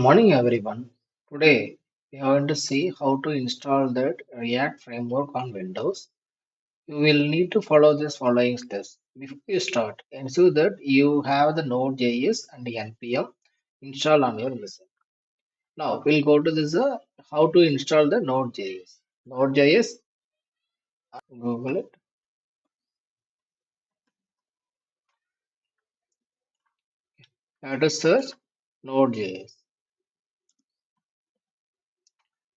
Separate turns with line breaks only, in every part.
morning, everyone. Today, we are going to see how to install that React framework on Windows. You will need to follow this following steps. Before you start, ensure that you have the Node.js and the npm installed on your machine. Now, we'll go to this how to install the Node.js. Node.js, Google it. You have to search Node.js.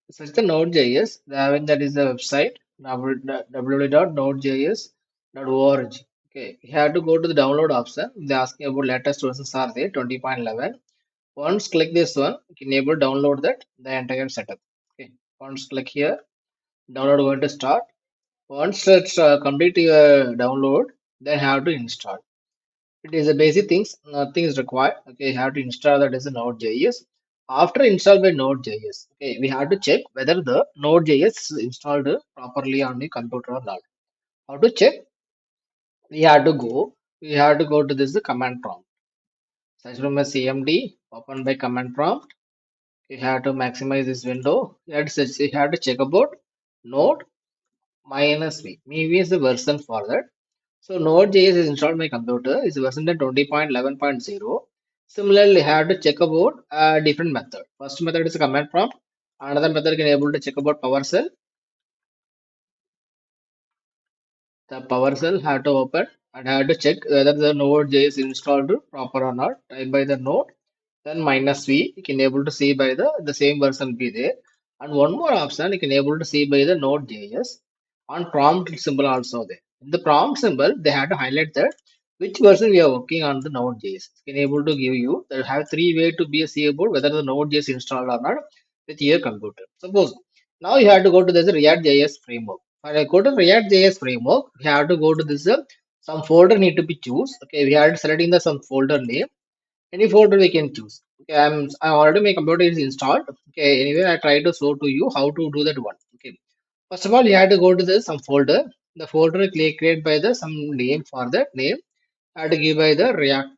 Search the Node.js. That is the website www.nodejs.org. Okay, you have to go to the download option. They asking about latest versions are there 20.11. Once click this one, you can able to download that the entire setup. Okay, once click here, download going to start. Once it's complete your download, then have to install. It is a basic things, nothing is required. Okay, you have to install that as a Node.js. After install by Node.js, okay, we have to check whether the Node.js is installed properly on the computer or not. How to check? We have to go to this command prompt. Search from a CMD, open by command prompt. You have to maximize this window. You have to check about Node minus V. V is the version for that. So Node.js is installed on my computer. It's version 20.11.0. Similarly, I have to check about a different method. First method is a command prompt. Another method can able to check about PowerShell. The PowerShell have to open and have to check whether the Node.js is installed proper or not. Type by the node, then minus V. You can able to see by the same version be there. And one more option you can able to see by the Node.js on prompt symbol also there. In the prompt symbol, they have to highlight that which version we are working on the Node.js. It can able to give you they have three way to be see about whether the Node.js installed or not with your computer. Suppose now you have to go to this React.js framework. When I go to React.js framework, we have to go to this some folder need to be choose. Okay, we have to selecting the some folder name. Any folder we can choose. Okay, I already my computer is installed. Okay, anyway, I try to show to you how to do that one. Okay, first of all, you have to go to the some folder. The folder create by the some name for that name. I have to give by the React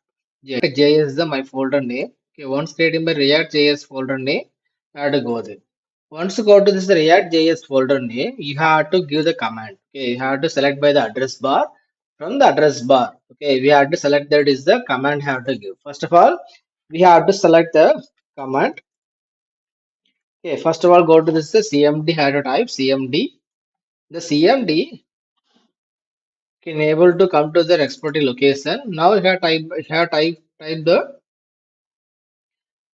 JS is the my folder name. Okay, once creating by React JS folder name, I have to go there. Once you go to this React JS folder name, you have to give the command. Okay, you have to select by the address bar. From the address bar, okay, we have to select that is the command have to give. First of all, we have to select the command. Okay, first of all, go to this CMD, have to type CMD. The CMD can able to come to the exporting location. Now you have type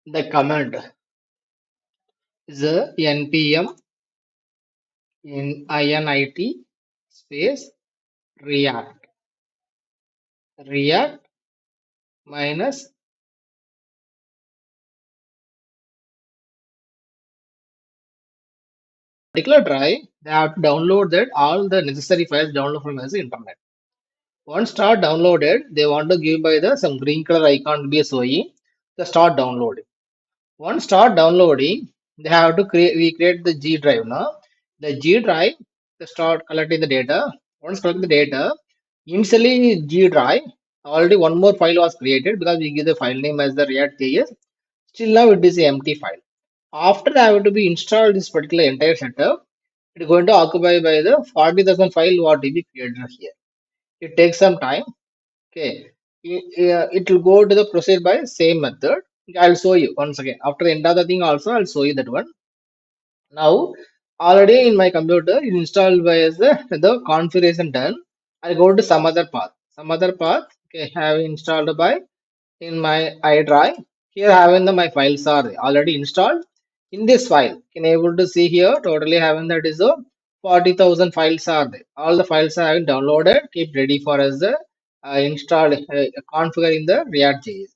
the command is a npm in init space react minus particular drive. They have to download that all the necessary files download from the internet. Once start downloaded, they want to give by the some green color icon to be showing the start downloading. Once start downloading, they have to create the G drive now. The G drive to start collecting the data. Once collecting the data, initially G drive already one more file was created because we give the file name as the React.js. Still now it is an empty file. After I have to be installed this particular entire setup, it is going to occupy by the 40,000 file what will be created here. It takes some time. Okay, it will go to the proceed by same method. I'll show you once again. After the end of the thing also, I'll show you that one. Now, already in my computer, is installed by the configuration done. I'll go to some other path. Some other path, okay, have installed by in my iDrive. Here having the my files are already installed. In this file, can able to see here totally having that is a 40,000 files are there. All the files are having downloaded. Keep ready for us the install configure in the React.js.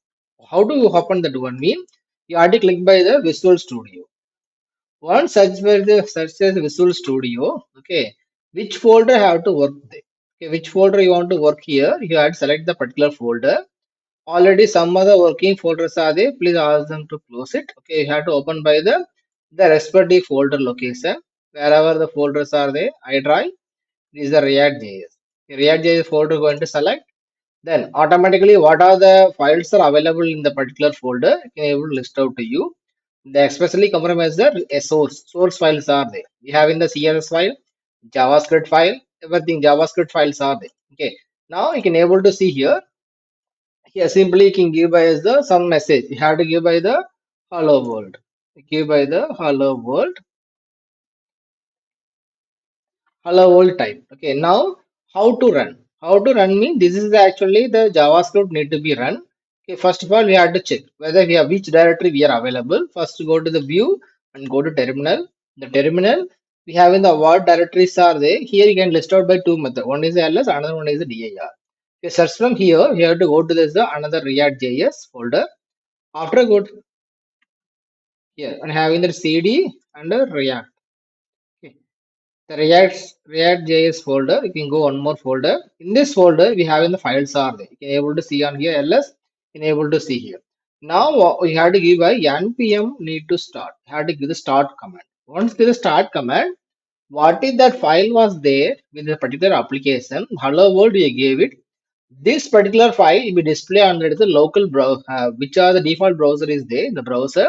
How do you open that one? Mean you have to click by the Visual Studio. Once search as Visual Studio, okay, which folder have to work there? Okay, which folder you want to work here? You have to select the particular folder. Already some other working folders are there. Please ask them to close it. Okay, you have to open by the respective folder location. Wherever the folders are there, iDrive, this is the React.js. React.js folder going to select. Then automatically what are the files are available in the particular folder, can able to list out to you. They especially compromise the source files are there. We have in the CSS file, JavaScript file, everything JavaScript files are there. Okay. Now you can able to see here. Here simply you can give by the some message. You have to give by the hello world. Give by the hello world. Hello world type. Okay, now how to run? How to run means this is actually the JavaScript need to be run. Okay, first of all, we have to check whether we have which directory we are available. First, go to the view and go to terminal. The terminal we have in the what directories are there. Here you can list out by two methods. One is the ls, another one is the dir. Okay, search from here. We have to go to this the another React.js folder. After go to here and having the cd under React. Okay. The React.js folder, you can go one more folder. In this folder, we have in the files are there. You can able to see on here ls, you can able to see here. Now we have to give a npm need to start. You have to give the start command. Once give the start command, what if that file was there with a particular application? Hello world we gave it. This particular file will be displayed under the local browser, which are the default browser is there. The browser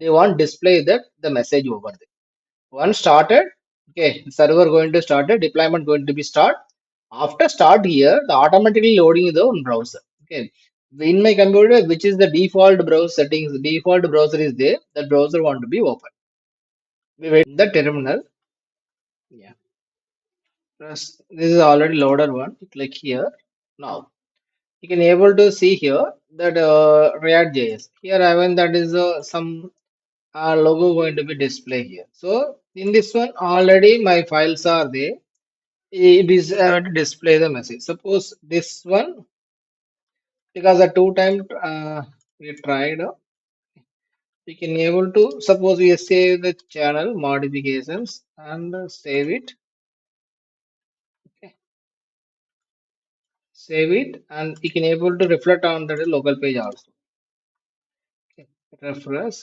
they want display the message over there. Once started, okay, server going to start it, deployment going to be start. After start here, the automatically loading the own browser. Okay, in my computer, which is the default browser settings, the default browser is there. That browser want to be open. We wait the terminal. Yeah, this is already loaded one. Click here. Now you can able to see here that React.js. Here I mean that is some logo going to be displayed here. So in this one already my files are there. It is to display the message. Suppose this one, because the two time we tried, we can able to suppose we save the channel modifications and save it. Okay, save it, and we can able to reflect on the local page also. Okay, refresh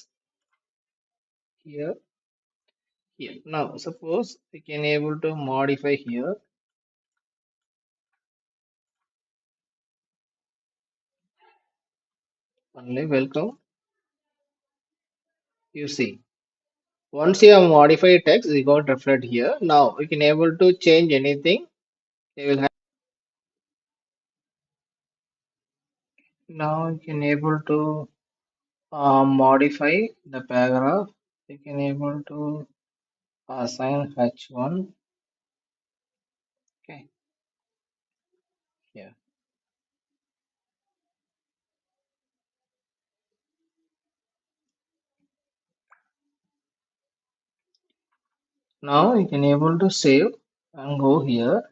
here, here. Now suppose we can able to modify here. Only welcome. You see. Once you have modified text, you got reflect here. Now you can able to change anything. They will have now you can able to modify the paragraph. You can able to assign h1. Okay, here. Now you can able to save and go here.